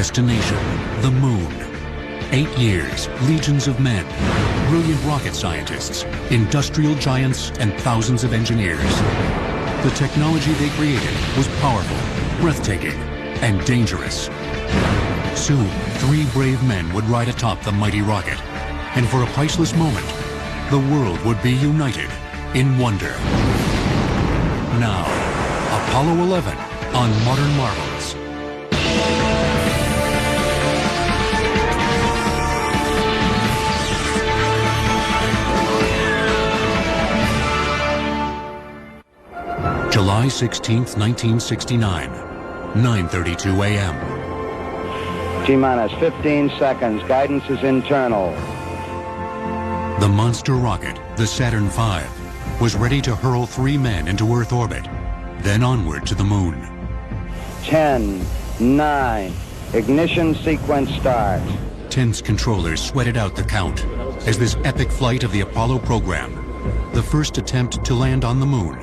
Destination, the moon. 8 years, legions of men, brilliant rocket scientists, industrial giants, and thousands of engineers. The technology they created was powerful, breathtaking, and dangerous. Soon, 3 brave men would ride atop the mighty rocket, and for a priceless moment, the world would be united in wonder. Now, Apollo 11 on Modern Marvels. July 16th, 1969, 9:32 a.m. T-minus 15 seconds. Guidance is internal. The monster rocket, the Saturn V, was ready to hurl 3 men into Earth orbit, then onward to the moon. 10, 9, ignition sequence start. Tense controllers sweated out the count as this epic flight of the Apollo program, the first attempt to land on the moon,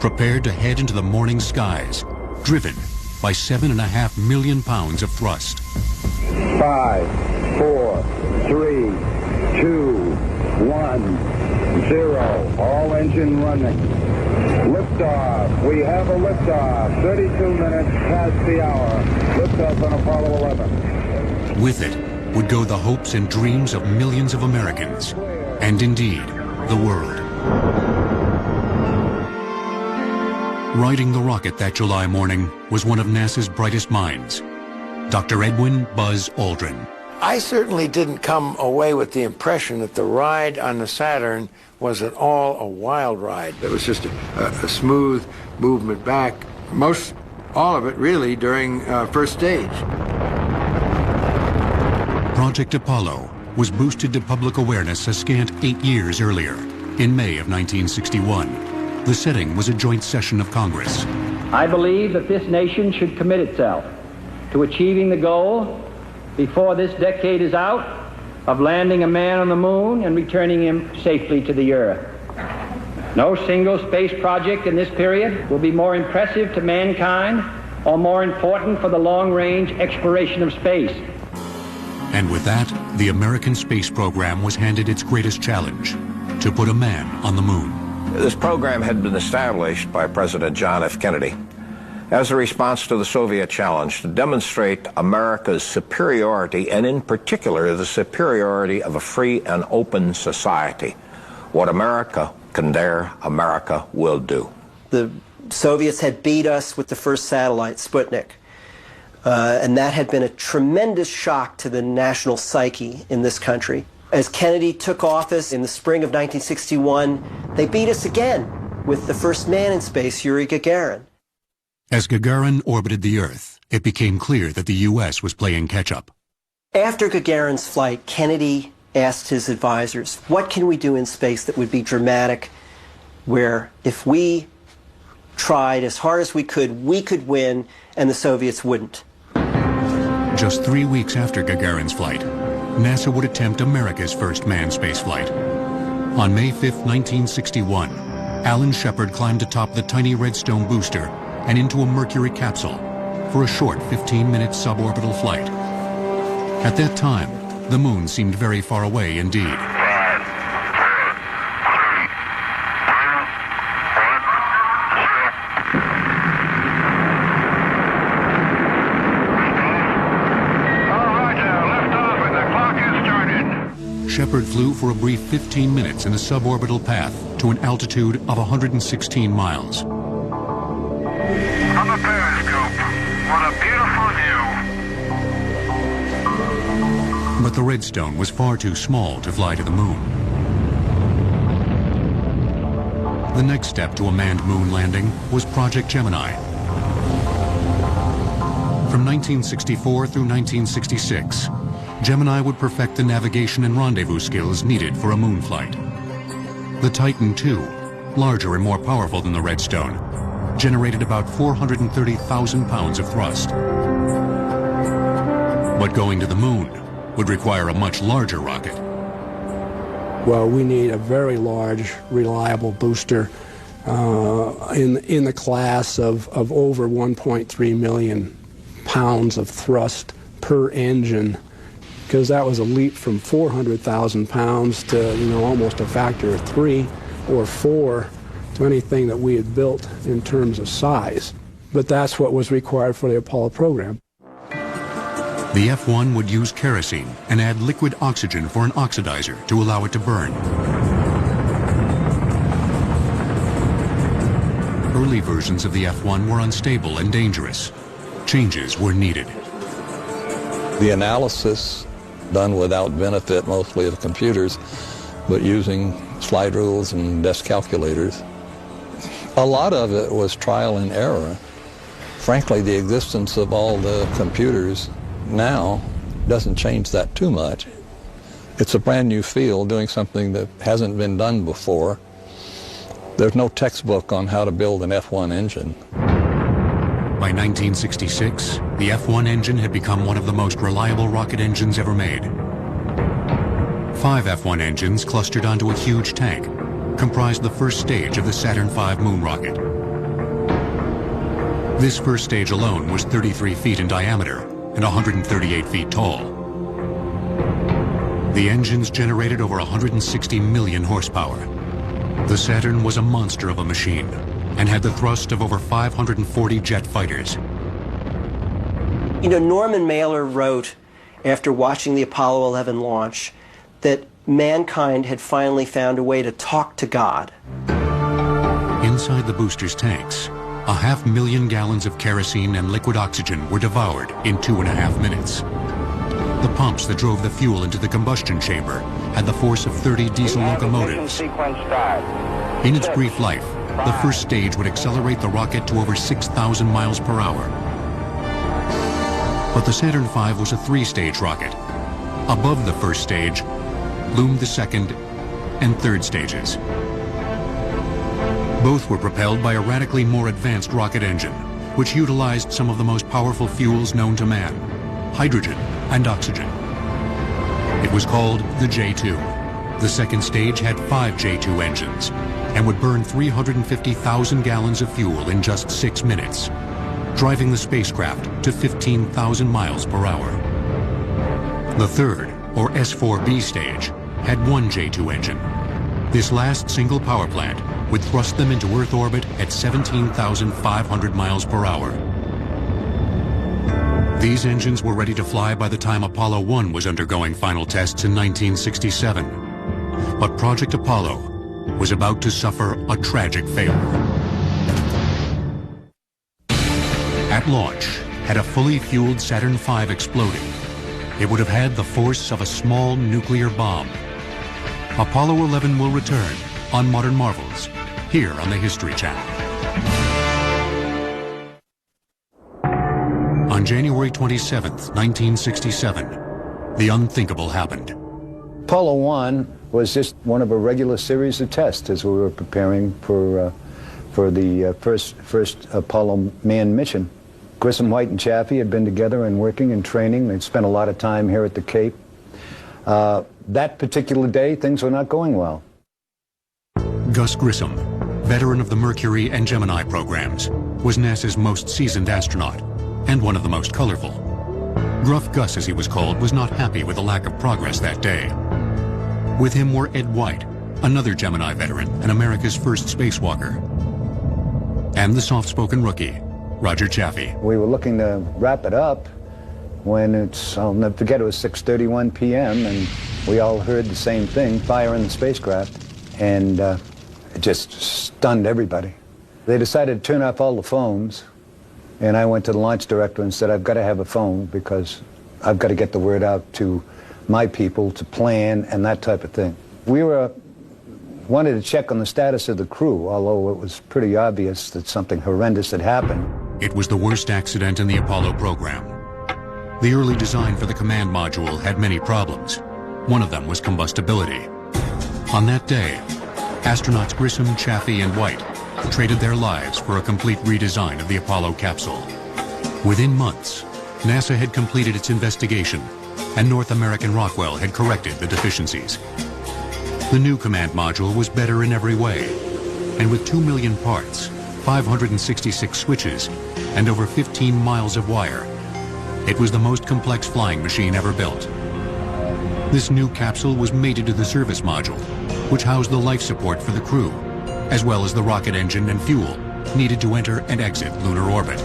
prepared to head into the morning skies, driven by 7.5 million pounds of thrust. 5, 4, 3, 2, 1, 0. All engine running. Liftoff. We have a liftoff. 32 minutes past the hour. Liftoff on Apollo 11. With it would go the hopes and dreams of millions of Americans, and indeed, the world. Riding the rocket that July morning was one of NASA's brightest minds, Dr. Edwin Buzz Aldrin. I certainly didn't come away with the impression that the ride on the Saturn was at all a wild ride. It was just a smooth movement back, all of it really during first stage. Project Apollo was boosted to public awareness a scant 8 years earlier, in May of 1961. The setting was a joint session of Congress. I believe that this nation should commit itself to achieving the goal before this decade is out of landing a man on the moon and returning him safely to the Earth. No single space project in this period will be more impressive to mankind or more important for the long-range exploration of space. And with that, the American space program was handed its greatest challenge, to put a man on the moon. This program had been established by President John F. Kennedy as a response to the Soviet challenge to demonstrate America's superiority, and in particular the superiority of a free and open society. What America can dare, America will do. The Soviets had beat us with the first satellite, Sputnik, and that had been a tremendous shock to the national psyche in this country. As Kennedy took office in the spring of 1961, they beat us again with the first man in space, Yuri Gagarin. As Gagarin orbited the Earth, it became clear that the U.S. was playing catch-up. After Gagarin's flight, Kennedy asked his advisors, what can we do in space that would be dramatic, where if we tried as hard as we could win, and the Soviets wouldn't? Just 3 weeks after Gagarin's flight, NASA would attempt America's first manned spaceflight. On May 5, 1961, Alan Shepard climbed atop the tiny Redstone booster and into a Mercury capsule for a short 15-minute suborbital flight. At that time, the moon seemed very far away indeed. Shepard flew for a brief 15 minutes in a suborbital path to an altitude of 116 miles. On the periscope, what a beautiful view. But the Redstone was far too small to fly to the moon. The next step to a manned moon landing was Project Gemini. From 1964 through 1966, Gemini would perfect the navigation and rendezvous skills needed for a moon flight. The Titan II, larger and more powerful than the Redstone, generated about 430,000 pounds of thrust. But going to the moon would require a much larger rocket. Well, we need a very large, reliable booster in the class of over 1.3 million pounds of thrust per engine, because that was a leap from 400,000 pounds to, almost a factor of 3 or 4 to anything that we had built in terms of size. But that's what was required for the Apollo program. The F-1 would use kerosene and add liquid oxygen for an oxidizer to allow it to burn. Early versions of the F-1 were unstable and dangerous. Changes were needed. The analysis done without benefit mostly of computers, but using slide rules and desk calculators. A lot of it was trial and error. Frankly, the existence of all the computers now doesn't change that too much. It's a brand new field doing something that hasn't been done before. There's no textbook on how to build an F-1 engine. By 1966, the F-1 engine had become one of the most reliable rocket engines ever made. 5 F-1 engines clustered onto a huge tank comprised the first stage of the Saturn V moon rocket. This first stage alone was 33 feet in diameter and 138 feet tall. The engines generated over 160 million horsepower. The Saturn was a monster of a machine and had the thrust of over 540 jet fighters. Norman Mailer wrote, after watching the Apollo 11 launch, that mankind had finally found a way to talk to God. Inside the booster's tanks, 500,000 gallons of kerosene and liquid oxygen were devoured in 2.5 minutes. The pumps that drove the fuel into the combustion chamber had the force of 30 diesel locomotives. In its brief life, the first stage would accelerate the rocket to over 6,000 miles per hour. But the Saturn V was a 3-stage rocket. Above the first stage loomed the second and third stages. Both were propelled by a radically more advanced rocket engine, which utilized some of the most powerful fuels known to man, hydrogen and oxygen. It was called the J-2. The second stage had 5 J-2 engines and would burn 350,000 gallons of fuel in just 6 minutes, driving the spacecraft to 15,000 miles per hour. The third, or S-4B stage, had 1 J-2 engine. This last single power plant would thrust them into Earth orbit at 17,500 miles per hour. These engines were ready to fly by the time Apollo 1 was undergoing final tests in 1967. But Project Apollo was about to suffer a tragic failure. At launch, had a fully fueled Saturn V exploded, it would have had the force of a small nuclear bomb. Apollo 11 will return on Modern Marvels, here on the History Channel. On January 27, 1967, the unthinkable happened. Apollo 1 was just one of a regular series of tests as we were preparing for the first Apollo manned mission. Grissom, White, and Chaffee had been together and working and training. They'd spent a lot of time here at the Cape. That particular day, things were not going well. Gus Grissom, veteran of the Mercury and Gemini programs, was NASA's most seasoned astronaut and one of the most colorful. Gruff Gus, as he was called, was not happy with the lack of progress that day. With him were Ed White, another Gemini veteran and America's first spacewalker, and the soft-spoken rookie, Roger Chaffee. We were looking to wrap it up when I'll never forget, it was 6:31 p.m. and we all heard the same thing, fire in the spacecraft, and it just stunned everybody. They decided to turn off all the phones, and I went to the launch director and said, I've got to have a phone because I've got to get the word out to my people to plan and that type of thing. We wanted to check on the status of the crew, although it was pretty obvious that something horrendous had happened. It was the worst accident in the Apollo program. The early design for the command module had many problems. One of them was combustibility. On that day, astronauts Grissom, Chaffee, and White traded their lives for a complete redesign of the Apollo capsule. Within months, NASA had completed its investigation, and North American Rockwell had corrected the deficiencies. The new command module was better in every way, and with 2 million parts, 566 switches, and over 15 miles of wire, It was the most complex flying machine ever built. This new capsule was mated to the service module, which housed the life support for the crew, as well as the rocket engine and fuel needed to enter and exit lunar orbit.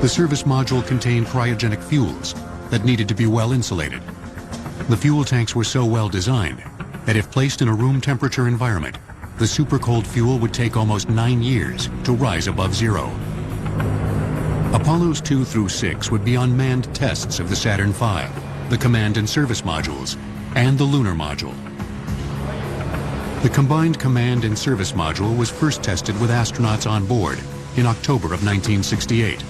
The service module contained cryogenic fuels that needed to be well insulated. The fuel tanks were so well designed that if placed in a room temperature environment, the supercold fuel would take almost 9 years to rise above zero. Apollos 2 through 6 would be unmanned tests of the Saturn V, the command and service modules, and the lunar module. The combined command and service module was first tested with astronauts on board in October of 1968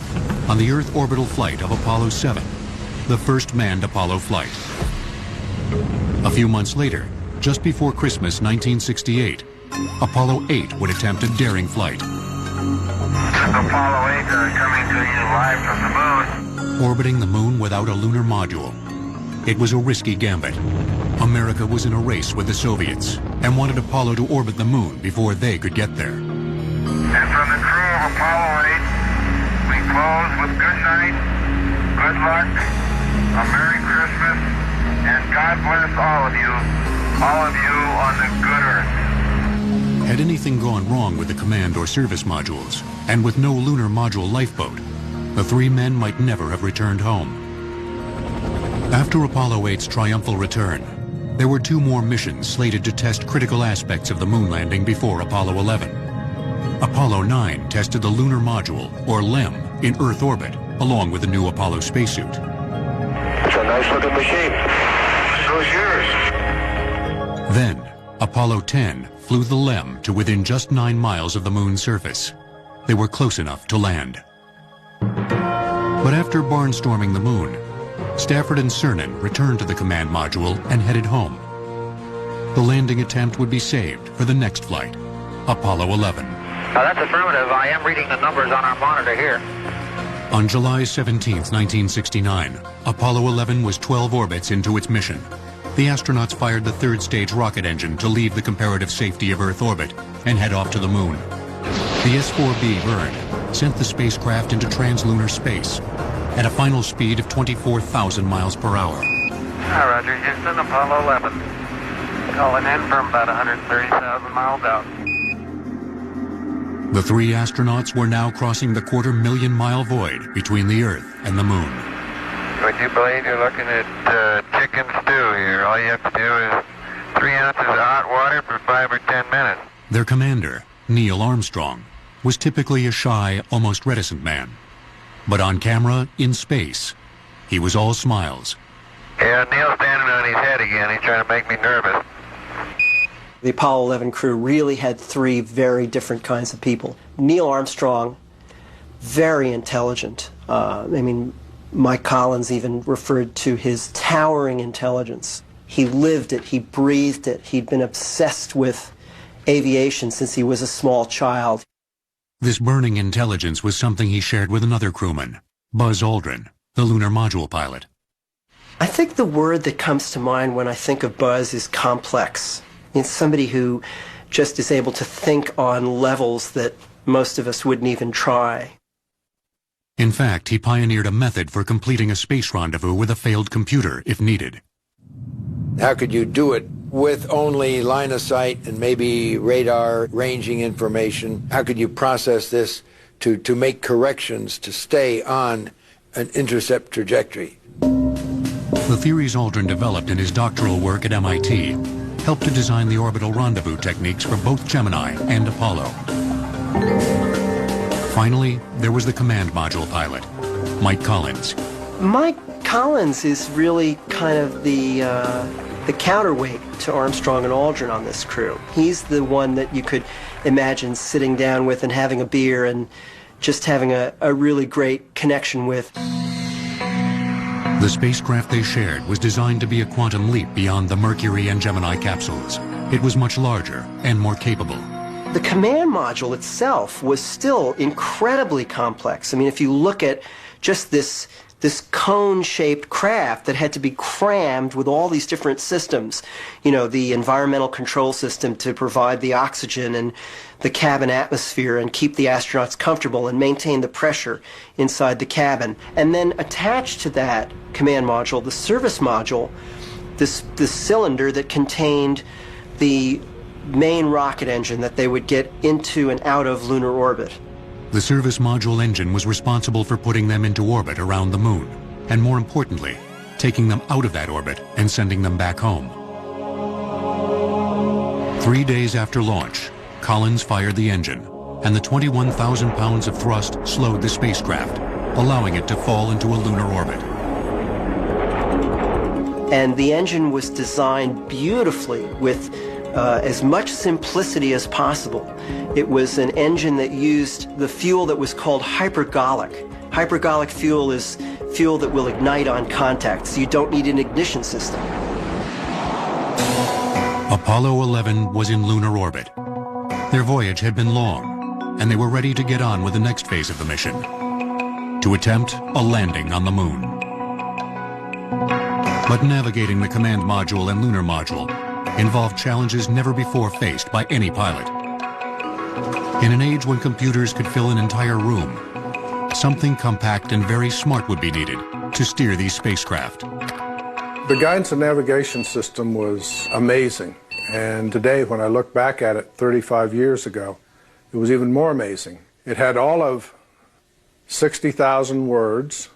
on the Earth orbital flight of Apollo 7, the first manned Apollo flight. A few months later, just before Christmas 1968, Apollo 8 would attempt a daring flight. Apollo 8 coming to you live from the moon. Orbiting the moon without a lunar module. It was a risky gambit. America was in a race with the Soviets and wanted Apollo to orbit the moon before they could get there. And from the crew of Apollo 8, we close with good night, good luck, a Merry Christmas, and God bless all of you on the good Earth. Had anything gone wrong with the command or service modules, and with no lunar module lifeboat, the three men might never have returned home. After Apollo 8's triumphal return, there were 2 more missions slated to test critical aspects of the moon landing before Apollo 11. Apollo 9 tested the lunar module, or LEM, in Earth orbit, along with the new Apollo spacesuit. It's a nice-looking machine. So's yours. Then, Apollo 10 flew the LEM to within just 9 miles of the moon's surface. They were close enough to land. But after barnstorming the moon, Stafford and Cernan returned to the command module and headed home. The landing attempt would be saved for the next flight, Apollo 11. That's affirmative. I am reading the numbers on our monitor here. On July 17, 1969, Apollo 11 was 12 orbits into its mission. The astronauts fired the third stage rocket engine to leave the comparative safety of Earth orbit and head off to the moon. The S-4B Verne sent the spacecraft into translunar space at a final speed of 24,000 miles per hour. Hi, Roger. Houston, Apollo 11. Calling in from about 130,000 miles out. The 3 astronauts were now crossing the 250,000-mile void between the Earth and the moon. Would you believe you're looking at chicken stew here? All you have to do is 3 ounces of hot water for 5 or 10 minutes. Their commander, Neil Armstrong, was typically a shy, almost reticent man. But on camera, in space, he was all smiles. Yeah, Neil's standing on his head again. He's trying to make me nervous. The Apollo 11 crew really had 3 very different kinds of people. Neil Armstrong, very intelligent. Mike Collins even referred to his towering intelligence. He lived it, he breathed it. He'd been obsessed with aviation since he was a small child. This burning intelligence was something he shared with another crewman, Buzz Aldrin, the lunar module pilot. I think the word that comes to mind when I think of Buzz is complex. It's somebody who just is able to think on levels that most of us wouldn't even try. In fact, he pioneered a method for completing a space rendezvous with a failed computer, if needed. How could you do it with only line of sight and maybe radar ranging information? How could you process this to make corrections to stay on an intercept trajectory? The theories Aldrin developed in his doctoral work at MIT helped to design the orbital rendezvous techniques for both Gemini and Apollo. Finally, there was the command module pilot, Mike Collins. Mike Collins is really kind of the counterweight to Armstrong and Aldrin on this crew. He's the one that you could imagine sitting down with and having a beer and just having a really great connection with. The spacecraft they shared was designed to be a quantum leap beyond the Mercury and Gemini capsules. It was much larger and more capable. The command module itself was still incredibly complex. I mean, if you look at just this this cone-shaped craft that had to be crammed with all these different systems. You know, the environmental control system to provide the oxygen and the cabin atmosphere and keep the astronauts comfortable and maintain the pressure inside the cabin. And then attached to that command module, the service module, this cylinder that contained the main rocket engine that they would get into and out of lunar orbit. The service module engine was responsible for putting them into orbit around the moon, and more importantly, taking them out of that orbit and sending them back home. 3 days after launch, Collins fired the engine, and the 21,000 pounds of thrust slowed the spacecraft, allowing it to fall into a lunar orbit. And the engine was designed beautifully with as much simplicity as possible. It was an engine that used the fuel that was called hypergolic. Hypergolic fuel is fuel that will ignite on contact, so you don't need an ignition system. Apollo 11 was in lunar orbit. Their voyage had been long, and they were ready to get on with the next phase of the mission, to attempt a landing on the moon. But navigating the command module and lunar module involved challenges never before faced by any pilot. In an age when computers could fill an entire room, something compact and very smart would be needed to steer these spacecraft. The guidance and navigation system was amazing, and today when I look back at it 35 years ago, it was even more amazing. It had all of 60,000 words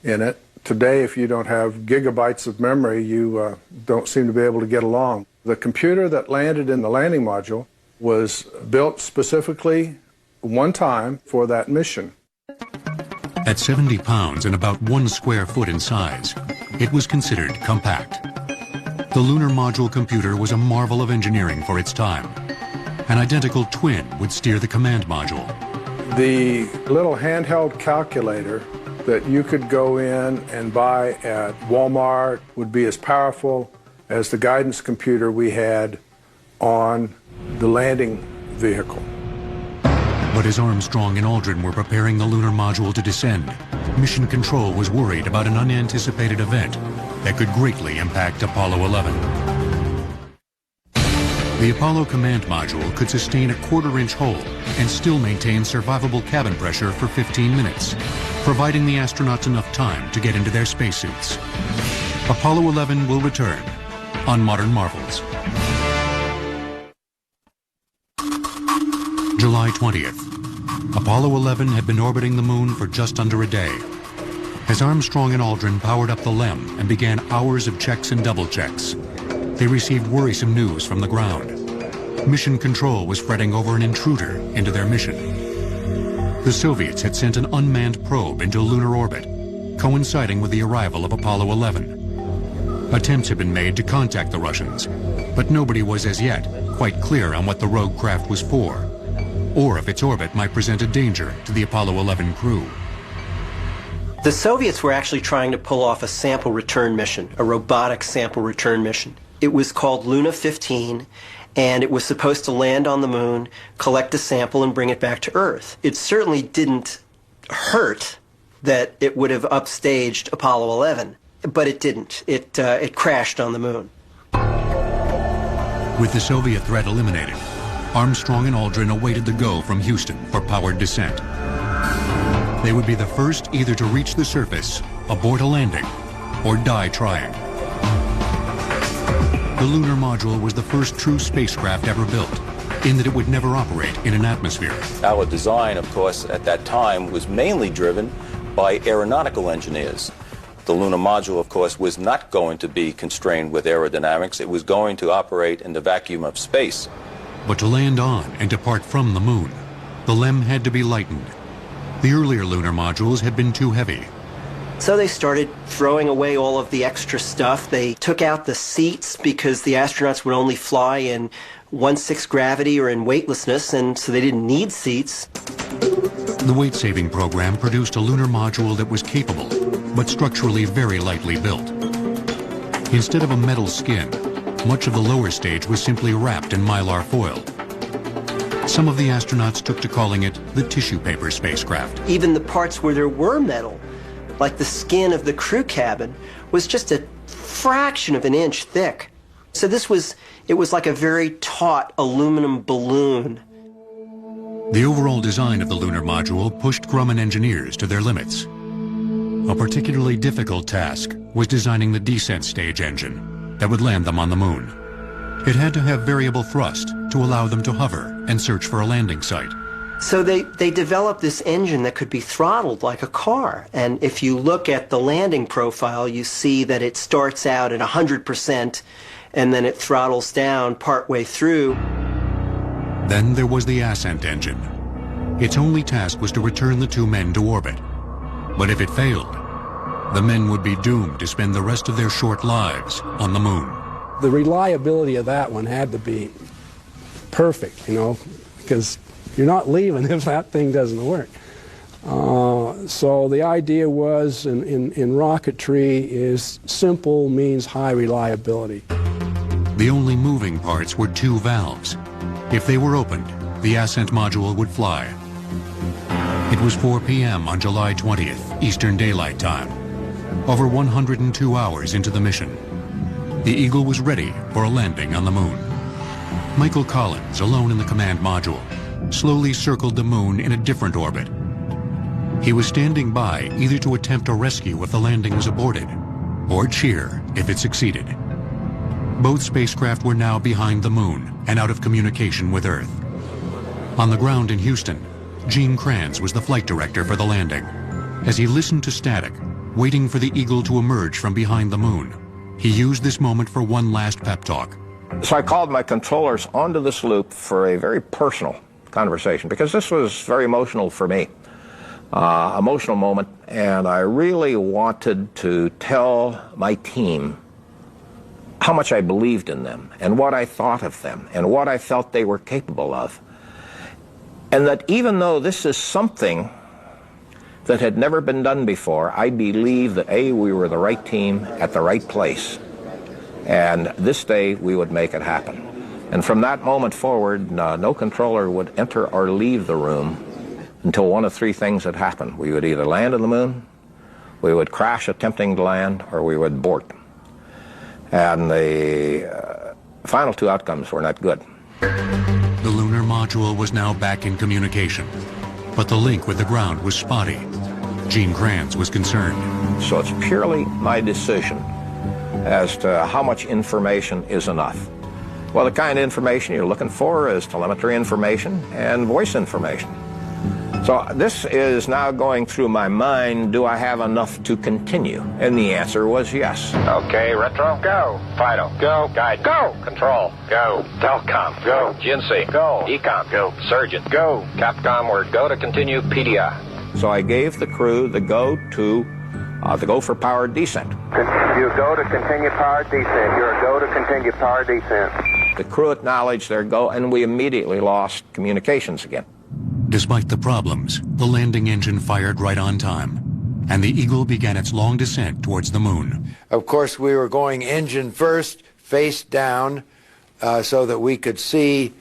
in it. Today, if you don't have gigabytes of memory, you don't seem to be able to get along. The computer that landed in the landing module was built specifically one time for that mission. At 70 pounds and about 1 square foot in size, it was considered compact. The lunar module computer was a marvel of engineering for its time. An identical twin would steer the command module. The little handheld calculator that you could go in and buy at Walmart would be as powerful as the guidance computer we had on the landing vehicle. But as Armstrong and Aldrin were preparing the lunar module to descend, Mission Control was worried about an unanticipated event that could greatly impact Apollo 11. The Apollo command module could sustain a quarter-inch hole and still maintain survivable cabin pressure for 15 minutes, providing the astronauts enough time to get into their spacesuits. Apollo 11 will return on Modern Marvels. July 20th. Apollo 11 had been orbiting the moon for just under a day. As Armstrong and Aldrin powered up the LEM and began hours of checks and double checks, they received worrisome news from the ground. Mission Control was fretting over an intruder into their mission. The Soviets had sent an unmanned probe into lunar orbit, coinciding with the arrival of Apollo 11. Attempts had been made to contact the Russians, but nobody was as yet quite clear on what the rogue craft was for, or if its orbit might present a danger to the Apollo 11 crew. The Soviets were actually trying to pull off a sample return mission, a robotic sample return mission. It was called Luna 15, and it was supposed to land on the moon, collect a sample, and bring it back to Earth. It certainly didn't hurt that it would have upstaged Apollo 11, but it didn't. It crashed on the moon. With the Soviet threat eliminated, Armstrong and Aldrin awaited the go from Houston for powered descent. They would be the first either to reach the surface, abort a landing, or die trying. The lunar module was the first true spacecraft ever built, in that it would never operate in an atmosphere. Our design, of course, at that time was mainly driven by aeronautical engineers. The lunar module, of course, was not going to be constrained with aerodynamics. It was going to operate in the vacuum of space. But to land on and depart from the moon, the LEM had to be lightened. The earlier lunar modules had been too heavy. So they started throwing away all of the extra stuff. They took out the seats because the astronauts would only fly in 1/6 gravity or in weightlessness, and so they didn't need seats. The weight-saving program produced a lunar module that was capable, but structurally very lightly built. Instead of a metal skin, much of the lower stage was simply wrapped in mylar foil. Some of the astronauts took to calling it the tissue paper spacecraft. Even the parts where there were metal like the skin of the crew cabin, was just a fraction of an inch thick. So it was like a very taut aluminum balloon. The overall design of the lunar module pushed Grumman engineers to their limits. A particularly difficult task was designing the descent stage engine that would land them on the moon. It had to have variable thrust to allow them to hover and search for a landing site. So they developed this engine that could be throttled like a car. And if you look at the landing profile, you see that it starts out at 100% and then it throttles down partway through. Then there was the ascent engine. Its only task was to return the two men to orbit. But if it failed, the men would be doomed to spend the rest of their short lives on the moon. The reliability of that one had to be perfect, you know, because you're not leaving if that thing doesn't work. So the idea was in rocketry is simple means high reliability. The only moving parts were two valves. If they were opened, the ascent module would fly. It was 4 p.m. on July 20th, Eastern Daylight Time, over 102 hours into the mission. The Eagle was ready for a landing on the moon. Michael Collins, alone in the command module, slowly circled the moon in a different orbit. He was standing by either to attempt a rescue if the landing was aborted, or cheer if it succeeded. Both spacecraft were now behind the moon and out of communication with Earth. On the ground in Houston, Gene Kranz was the flight director for the landing. As he listened to static, waiting for the Eagle to emerge from behind the moon, he used this moment for one last pep talk. So I called my controllers onto this loop for a very personal conversation, because this was very emotional for me. Emotional moment, and I really wanted to tell my team how much I believed in them, and what I thought of them, and what I felt they were capable of. And that even though this is something that had never been done before, I believe that A, we were the right team at the right place, and this day we would make it happen. And from that moment forward, no controller would enter or leave the room until one of three things had happened. We would either land on the moon, we would crash attempting to land, or we would abort. And the final two outcomes were not good. The lunar module was now back in communication, but the link with the ground was spotty. Gene Kranz was concerned. So it's purely my decision as to how much information is enough. Well, the kind of information you're looking for is telemetry information and voice information. So this is now going through my mind, do I have enough to continue? And the answer was yes. Okay, Retro, go. Fido, go. Guide, go. Control, go. Telcom, go. GNC, go. Ecom, go. Surgeon, go. Capcom, we're go to continue PDI. So I gave the crew the go for powered descent. You go to continue powered descent. You're a go to continue powered descent. The crew acknowledged their go, and we immediately lost communications again. Despite the problems, the landing engine fired right on time, and the Eagle began its long descent towards the moon. Of course, we were going engine first, face down, so that we could see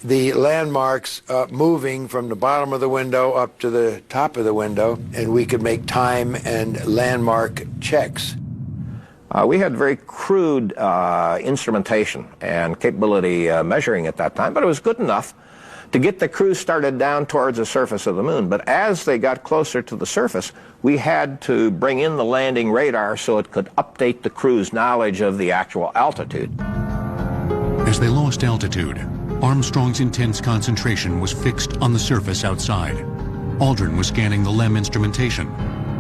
the landmarks moving from the bottom of the window up to the top of the window, and we could make time and landmark checks. We had very crude instrumentation and capability measuring at that time, but it was good enough to get the crew started down towards the surface of the moon. But as they got closer to the surface, we had to bring in the landing radar so it could update the crew's knowledge of the actual altitude. As they lost altitude, Armstrong's intense concentration was fixed on the surface outside. Aldrin was scanning the LEM instrumentation,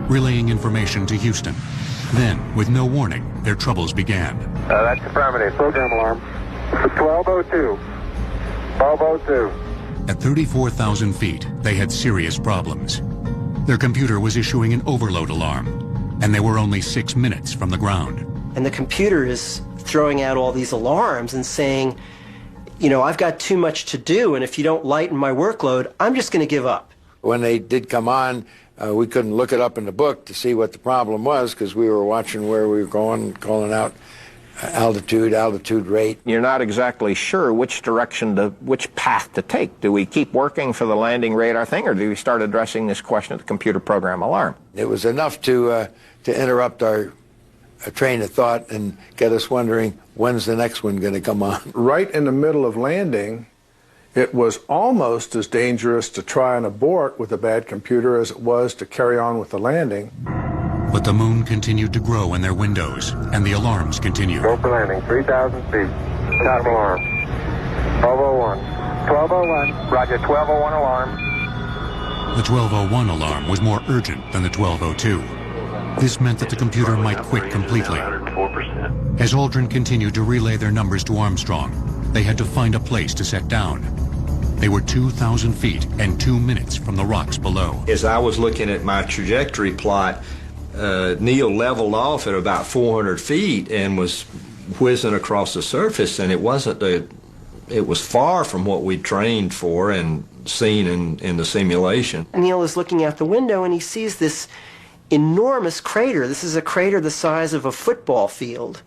relaying information to Houston. Then, with no warning, their troubles began. That's affirmative. Program alarm. 1202. 1202. At 34,000 feet, they had serious problems. Their computer was issuing an overload alarm, and they were only 6 minutes from the ground. And the computer is throwing out all these alarms and saying, you know, I've got too much to do, and if you don't lighten my workload, I'm just going to give up. When they did come on, we couldn't look it up in the book to see what the problem was, because we were watching where we were going, calling out altitude rate. You're not exactly sure which which path to take. Do we keep working for the landing radar thing, or do we start addressing this question of the computer program alarm? It was enough to interrupt our train of thought and get us wondering, when's the next one going to come on? Right in the middle of landing, it was almost as dangerous to try and abort with a bad computer as it was to carry on with the landing. But the moon continued to grow in their windows, and the alarms continued. Go for landing, 3,000 feet. Top alarm. 1201. 1201. Roger, 1201 alarm. The 1201 alarm was more urgent than the 1202. This meant that the computer might quit completely. As Aldrin continued to relay their numbers to Armstrong, they had to find a place to set down. They were 2,000 feet and 2 minutes from the rocks below. As I was looking at my trajectory plot, Neil leveled off at about 400 feet and was whizzing across the surface, and it was far from what we'd trained for and seen in the simulation. Neil is looking out the window and he sees this enormous crater. This is a crater the size of a football field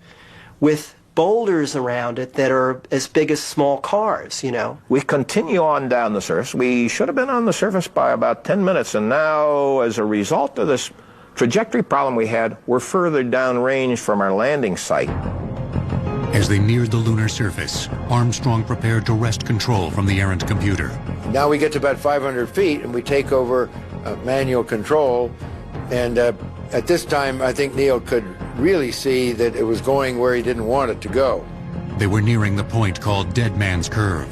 with boulders around it that are as big as small cars, you know. We continue on down the surface. We should have been on the surface by about 10 minutes, and now, as a result of this trajectory problem we had, we're further downrange from our landing site. As they neared the lunar surface, Armstrong prepared to wrest control from the errant computer. Now we get to about 500 feet and we take over manual control, and at this time I think Neil could really see that it was going where he didn't want it to go. They were nearing the point called Dead Man's Curve.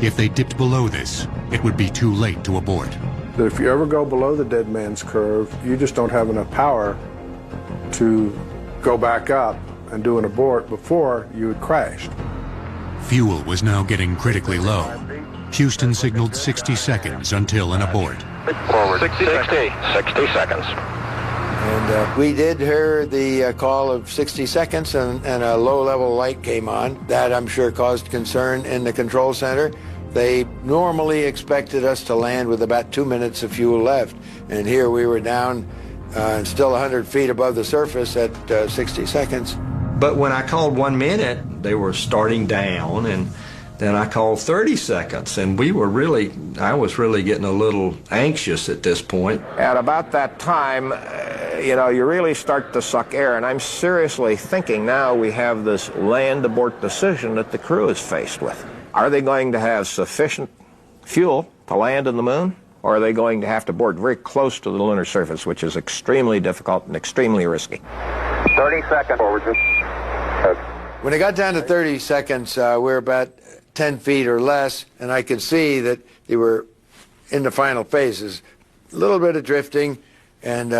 If they dipped below this, it would be too late to abort. That if you ever go below the Dead Man's Curve, you just don't have enough power to go back up and do an abort before you had crashed. Fuel was now getting critically low. Houston signaled 60 seconds until an abort. Forward. 60 seconds. And we did hear the call of 60 seconds, and a low-level light came on. That, I'm sure, caused concern in the control center. They normally expected us to land with about 2 minutes of fuel left, and here we were down still 100 feet above the surface at 60 seconds. But when I called 1 minute, they were starting down, and then I called 30 seconds, and I was really getting a little anxious at this point. At about that time, you really start to suck air, and I'm seriously thinking now we have this land abort decision that the crew is faced with. Are they going to have sufficient fuel to land on the moon, or are they going to have to board very close to the lunar surface, which is extremely difficult and extremely risky? 30 seconds. Forward. When it got down to 30 seconds, we're about 10 feet or less, and I could see that they were in the final phases. A little bit of drifting, and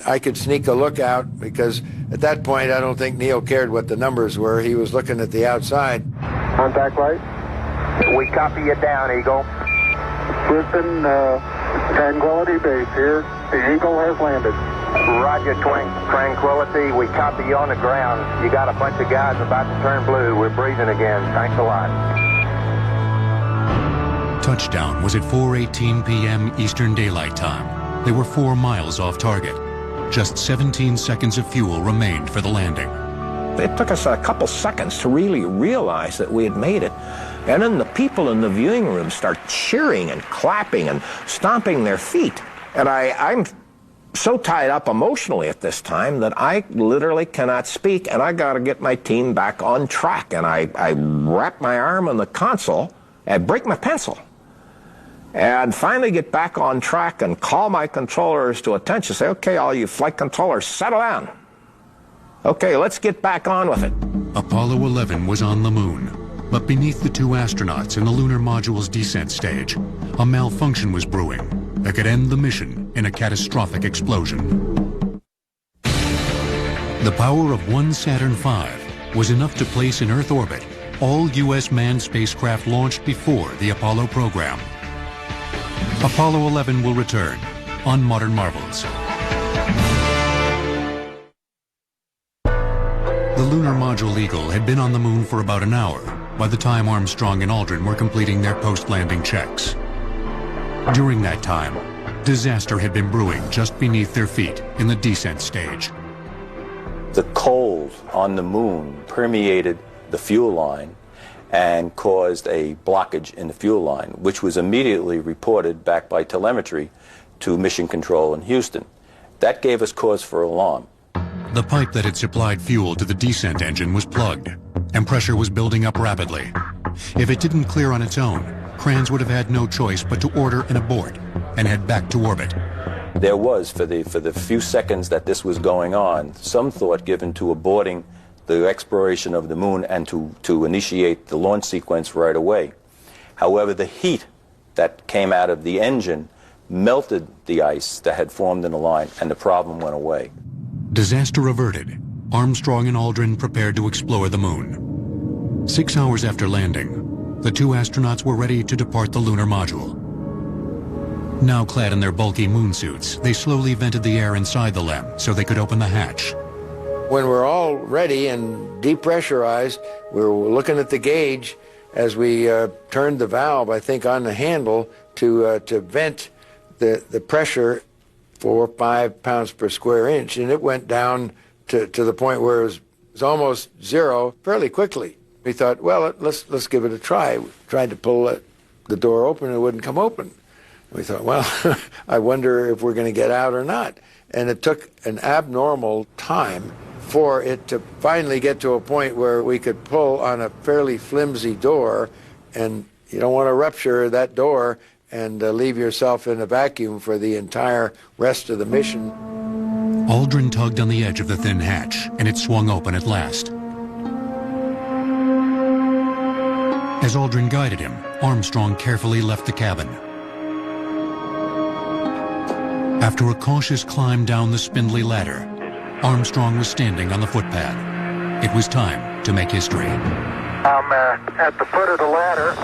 I could sneak a look out, because at that point I don't think Neil cared what the numbers were. He was looking at the outside. Contact light. We copy you down, Eagle. Houston, Tranquility Base here. The Eagle has landed. Roger, Tranquility. We copy you on the ground. You got a bunch of guys about to turn blue. We're breathing again. Thanks a lot. Touchdown was at 4:18 p.m. Eastern Daylight Time. They were 4 miles off target. Just 17 seconds of fuel remained for the landing. It took us a couple seconds to really realize that we had made it. And then the people in the viewing room start cheering and clapping and stomping their feet. And I'm so tied up emotionally at this time that I literally cannot speak, and I got to get my team back on track. And I wrap my arm on the console and break my pencil. And finally get back on track and call my controllers to attention. Say, okay, all you flight controllers, settle down. Okay, let's get back on with it. Apollo 11 was on the moon, but beneath the 2 astronauts in the lunar module's descent stage, a malfunction was brewing that could end the mission in a catastrophic explosion. The power of one Saturn V was enough to place in Earth orbit all U.S. manned spacecraft launched before the Apollo program. Apollo 11 will return on Modern Marvels. The lunar module Eagle had been on the moon for about an hour by the time Armstrong and Aldrin were completing their post-landing checks. During that time, disaster had been brewing just beneath their feet in the descent stage. The cold on the moon permeated the fuel line and caused a blockage in the fuel line, which was immediately reported back by telemetry to Mission Control in Houston. That gave us cause for alarm. The pipe that had supplied fuel to the descent engine was plugged, and pressure was building up rapidly. If it didn't clear on its own, Kranz would have had no choice but to order an abort and head back to orbit. There was, for the few seconds that this was going on, some thought given to aborting the exploration of the moon and to initiate the launch sequence right away. However, the heat that came out of the engine melted the ice that had formed in the line, and the problem went away. Disaster averted, Armstrong and Aldrin prepared to explore the moon. 6 hours after landing, the two astronauts were ready to depart the lunar module. Now clad in their bulky moon suits, they slowly vented the air inside the LEM so they could open the hatch. When we're all ready and depressurized, we were looking at the gauge as we turned the valve, I think, on the handle to vent the pressure 4 or 5 pounds per square inch, and it went down to the point where it was almost zero fairly quickly. We thought, well, let's give it a try. We tried to pull the door open, and it wouldn't come open. We thought, well, I wonder if we're going to get out or not. And it took an abnormal time for it to finally get to a point where we could pull on a fairly flimsy door, and you don't want to rupture that door and leave yourself in a vacuum for the entire rest of the mission. Aldrin tugged on the edge of the thin hatch, and it swung open at last. As Aldrin guided him, Armstrong carefully left the cabin. After a cautious climb down the spindly ladder, Armstrong was standing on the footpad. It was time to make history. I'm at the foot of the ladder.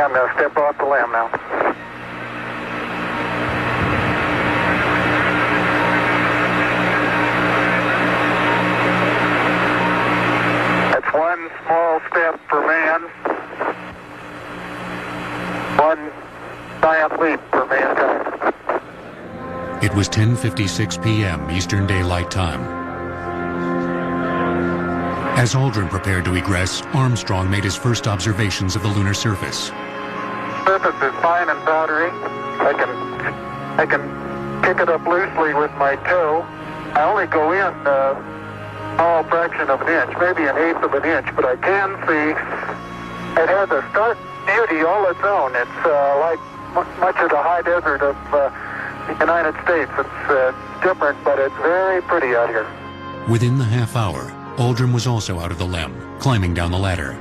I'm going to step off the LEM now. That's one small step for man, one giant leap for mankind. It was 10:56 p.m. Eastern Daylight Time. As Aldrin prepared to egress, Armstrong made his first observations of the lunar surface. Surface is fine and powdery. I can pick it up loosely with my toe. I only go in a small fraction of an inch, maybe an eighth of an inch, but I can see it has a stark beauty all its own. It's like much of the high desert of the United States. It's different, but it's very pretty out here. Within the half hour, Aldrin was also out of the LEM, climbing down the ladder.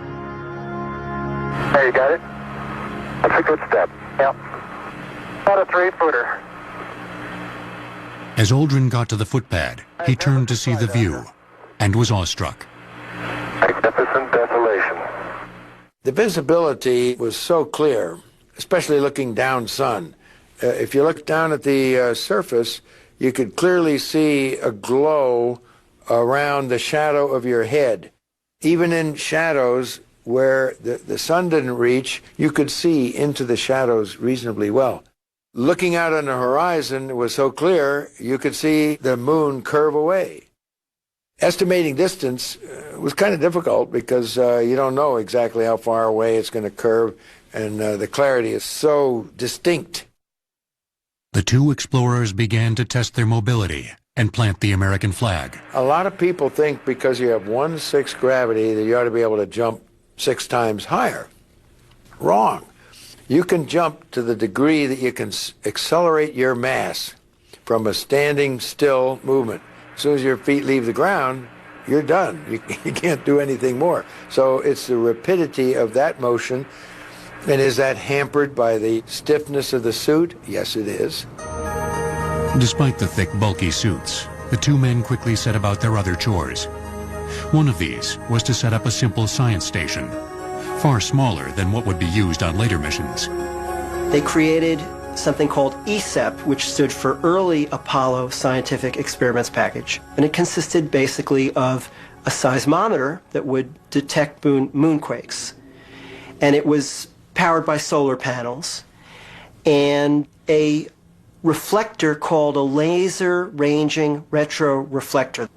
There, you got it? That's a good step. Yep. About a 3-footer. As Aldrin got to the footpad, he turned to see the view and was awestruck. Magnificent desolation. The visibility was so clear, especially looking down sun. If you look down at the surface, you could clearly see a glow around the shadow of your head. Even in shadows where the sun didn't reach, you could see into the shadows reasonably well. Looking out on the horizon, it was so clear, you could see the moon curve away. Estimating distance was kind of difficult because you don't know exactly how far away it's going to curve, and the clarity is so distinct. The two explorers began to test their mobility and plant the American flag. A lot of people think because you have 1/6 gravity that you ought to be able to jump 6 times higher. Wrong. You can jump to the degree that you can accelerate your mass from a standing still movement. As soon as your feet leave the ground, you're done. You can't do anything more. So it's the rapidity of that motion. And is that hampered by the stiffness of the suit? Yes, it is. Despite the thick, bulky suits, the two men quickly set about their other chores. One of these was to set up a simple science station, far smaller than what would be used on later missions. They created something called ESEP, which stood for Early Apollo Scientific Experiments Package. And it consisted basically of a seismometer that would detect moonquakes. And it was powered by solar panels, and a reflector called a laser ranging retroreflector.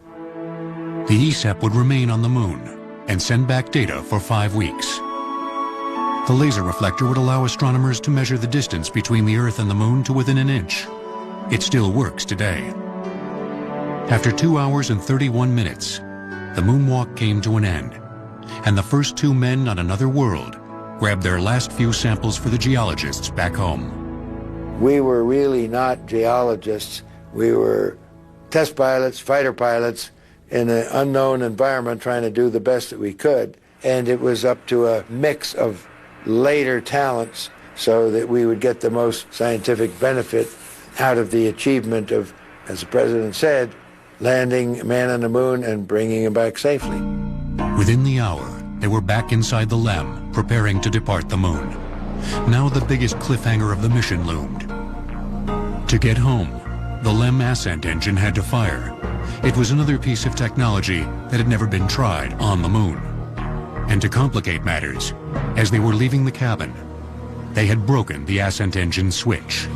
The ESEP would remain on the moon and send back data for 5 weeks. The laser reflector would allow astronomers to measure the distance between the Earth and the moon to within an inch. It still works today. After 2 hours and 31 minutes, the moonwalk came to an end, and the first 2 men on another world grabbed their last few samples for the geologists back home. We were really not geologists. We were test pilots, fighter pilots, in an unknown environment trying to do the best that we could. And it was up to a mix of later talents so that we would get the most scientific benefit out of the achievement of, as the President said, landing a man on the moon and bringing him back safely. Within the hour, they were back inside the LEM, preparing to depart the moon. Now the biggest cliffhanger of the mission loomed. To get home, the LEM ascent engine had to fire. It was another piece of technology that had never been tried on the moon. And to complicate matters, as they were leaving the cabin, they had broken the ascent engine switch.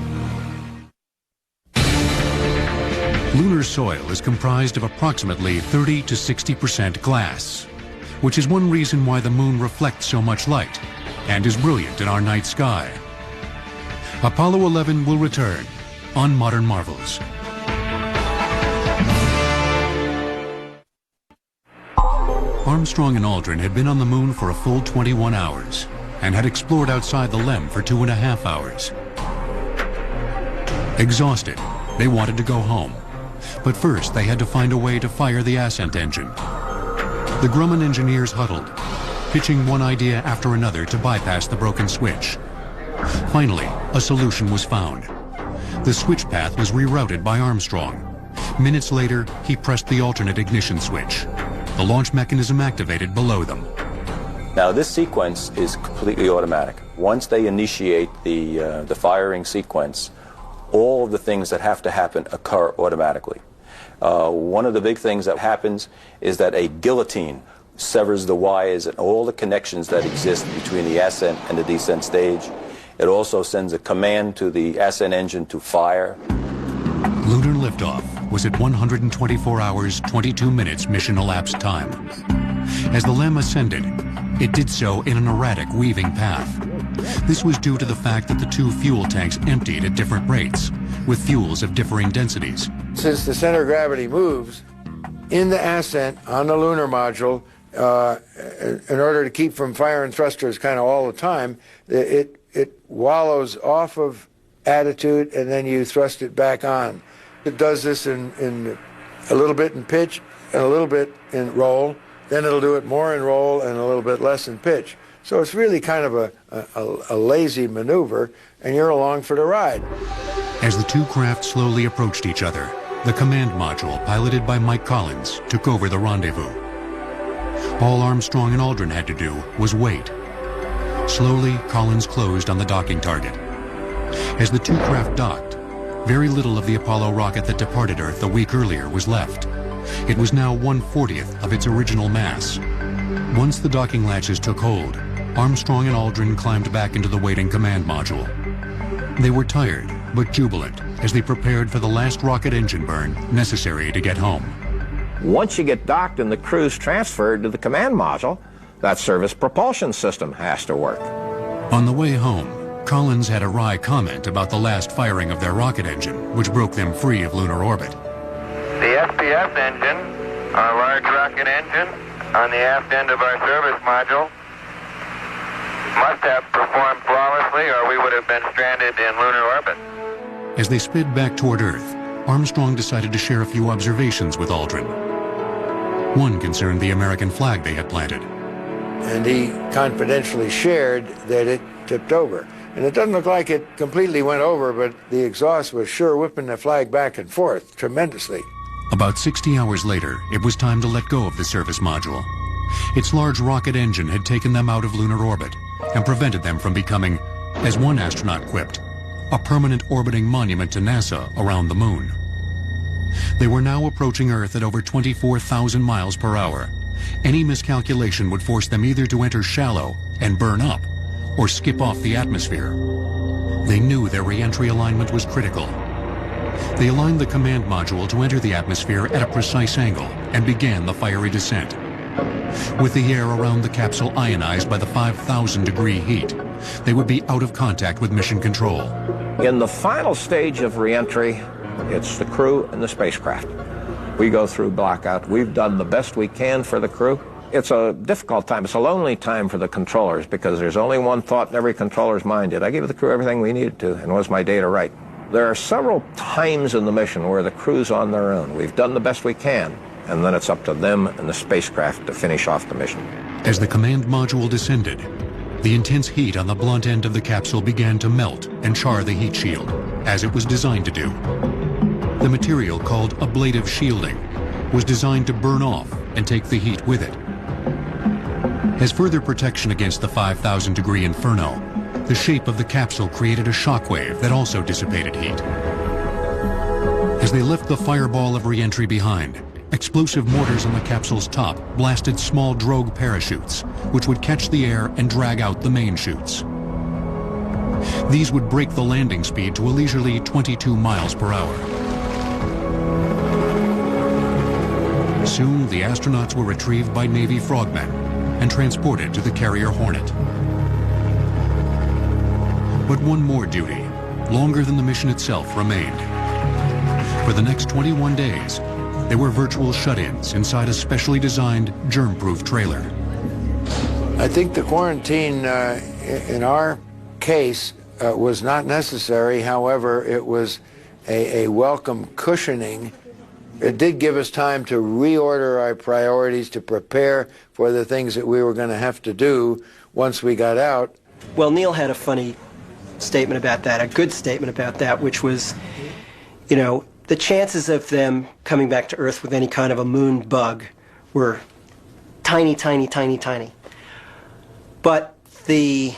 Lunar soil is comprised of approximately 30 to 60% glass, which is one reason why the moon reflects so much light and is brilliant in our night sky. Apollo 11 will return on Modern Marvels. Armstrong and Aldrin had been on the moon for a full 21 hours and had explored outside the LEM for 2.5 hours. Exhausted, they wanted to go home. But first, they had to find a way to fire the ascent engine. The Grumman engineers huddled, pitching one idea after another to bypass the broken switch. Finally, a solution was found. The switch path was rerouted by Armstrong. Minutes later, he pressed the alternate ignition switch. The launch mechanism activated below them. Now, this sequence is completely automatic. Once they initiate the firing sequence, all of the things that have to happen occur automatically. One of the big things that happens is that a guillotine severs the wires and all the connections that exist between the ascent and the descent stage. It also sends a command to the ascent engine to fire. Lunar liftoff was at 124 hours, 22 minutes mission elapsed time. As the LEM ascended, it did so in an erratic weaving path. This was due to the fact that the 2 fuel tanks emptied at different rates, with fuels of differing densities. Since the center of gravity moves, in the ascent on the lunar module, in order to keep from firing thrusters kind of all the time, it wallows off of attitude and then you thrust it back on. It does this in a little bit in pitch and a little bit in roll. Then it'll do it more in roll and a little bit less in pitch. So it's really kind of a lazy maneuver, and you're along for the ride. As the 2 craft slowly approached each other, the command module, piloted by Mike Collins, took over the rendezvous. All Armstrong and Aldrin had to do was wait. Slowly, Collins closed on the docking target. As the 2 craft docked, very little of the Apollo rocket that departed Earth a week earlier was left. It was now 1/40th of its original mass. Once the docking latches took hold, Armstrong and Aldrin climbed back into the waiting command module. They were tired, but jubilant, as they prepared for the last rocket engine burn necessary to get home. Once you get docked and the crew's transferred to the command module, that service propulsion system has to work. On the way home, Collins had a wry comment about the last firing of their rocket engine, which broke them free of lunar orbit. The SPS engine, our large rocket engine, on the aft end of our service module, must have performed flawlessly or we would have been stranded in lunar orbit. As they sped back toward Earth, Armstrong decided to share a few observations with Aldrin. One concerned the American flag they had planted. And he confidentially shared that it tipped over. And it doesn't look like it completely went over, but the exhaust was sure whipping the flag back and forth tremendously. About 60 hours later, it was time to let go of the service module. Its large rocket engine had taken them out of lunar orbit and prevented them from becoming, as one astronaut quipped, a permanent orbiting monument to NASA around the moon. They were now approaching Earth at over 24,000 miles per hour. Any miscalculation would force them either to enter shallow and burn up, or skip off the atmosphere. They knew their re-entry alignment was critical. They aligned the command module to enter the atmosphere at a precise angle and began the fiery descent. With the air around the capsule ionized by the 5,000-degree heat, they would be out of contact with mission control. In the final stage of reentry, it's the crew and the spacecraft. We go through blackout. We've done the best we can for the crew. It's a difficult time. It's a lonely time for the controllers because there's only one thought in every controller's mind. Did I give the crew everything we needed to, and was my data right? There are several times in the mission where the crew's on their own. We've done the best we can, and then it's up to them and the spacecraft to finish off the mission. As the command module descended, the intense heat on the blunt end of the capsule began to melt and char the heat shield, as it was designed to do. The material, called ablative shielding, was designed to burn off and take the heat with it. As further protection against the 5,000-degree inferno, the shape of the capsule created a shockwave that also dissipated heat. As they left the fireball of reentry behind, explosive mortars on the capsule's top blasted small drogue parachutes, which would catch the air and drag out the main chutes. These would break the landing speed to a leisurely 22 miles per hour. Soon, the astronauts were retrieved by Navy frogmen and transported to the carrier Hornet. But one more duty, longer than the mission itself, remained. For the next 21 days, there were virtual shut-ins inside a specially designed germ-proof trailer. I think the quarantine in our case was not necessary. However, it was a welcome cushioning. It did give us time to reorder our priorities, to prepare for the things that we were going to have to do once we got out. Well, Neil had a funny statement about that, a good statement about that, which was, you know, the chances of them coming back to Earth with any kind of a moon bug were tiny, tiny, tiny, tiny. But the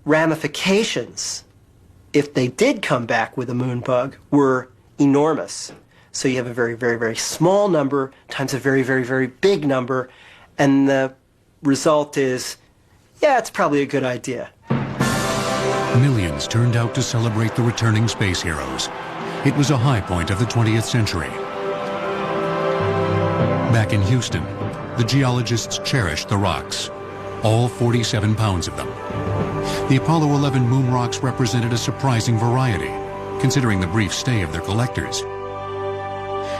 ramifications, if they did come back with a moon bug, were enormous. So you have a very, very, very small number times a very, very, very big number, and the result is, yeah, it's probably a good idea. Millions turned out to celebrate the returning space heroes. It was a high point of the 20th century. Back in Houston, the geologists cherished the rocks, all 47 pounds of them. The Apollo 11 moon rocks represented a surprising variety, considering the brief stay of their collectors.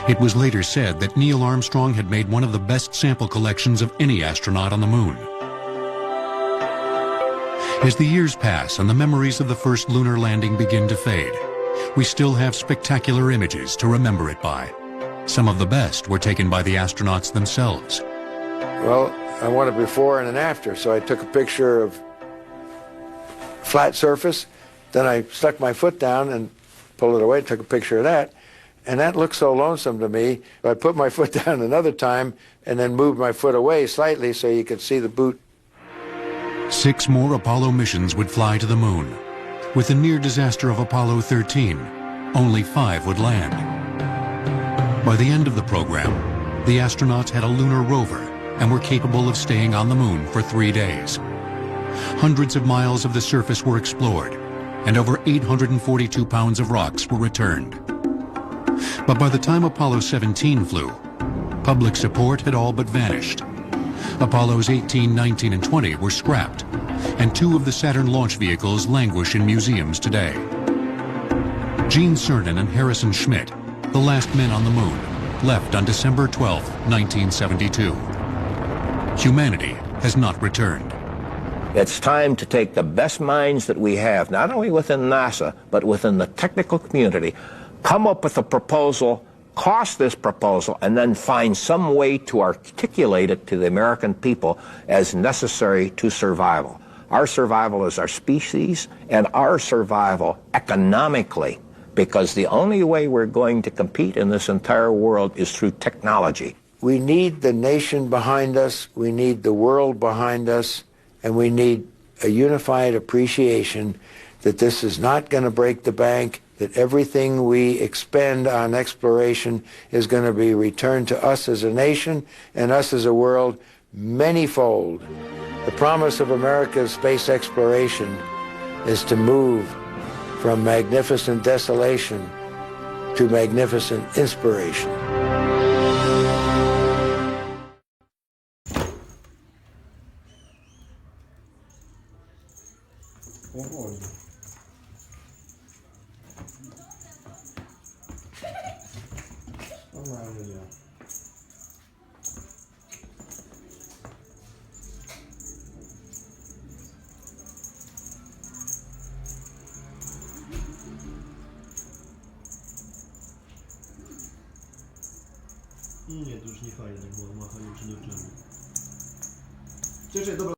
It was later said that Neil Armstrong had made one of the best sample collections of any astronaut on the moon. As the years pass and the memories of the first lunar landing begin to fade, we still have spectacular images to remember it by. Some of the best were taken by the astronauts themselves. Well, I want a before and an after, so I took a picture of flat surface, then I stuck my foot down and pulled it away, took a picture of that, and that looked so lonesome to me. I put my foot down another time and then moved my foot away slightly so you could see the boot. 6 more Apollo missions would fly to the moon. With the near disaster of Apollo 13, only 5 would land. By the end of the program, the astronauts had a lunar rover and were capable of staying on the moon for 3 days. Hundreds of miles of the surface were explored, and over 842 pounds of rocks were returned. But by the time Apollo 17 flew, public support had all but vanished. Apollos 18, 19, and 20 were scrapped, and 2 of the Saturn launch vehicles languish in museums today. Gene Cernan and Harrison Schmitt, the last men on the moon, left on December 12, 1972. Humanity has not returned. It's time to take the best minds that we have, not only within NASA, but within the technical community, come up with a proposal, cost this proposal, and then find some way to articulate it to the American people as necessary to survival. Our survival as our species and our survival economically, because the only way we're going to compete in this entire world is through technology. We need the nation behind us, we need the world behind us, and we need a unified appreciation that this is not going to break the bank, that everything we expend on exploration is going to be returned to us as a nation and us as a world manyfold. The promise of America's space exploration is to move from magnificent desolation to magnificent inspiration. Normalnie nie. Nie, to już nie fajnie tak było, machanie czy nie. Cześć, dobra.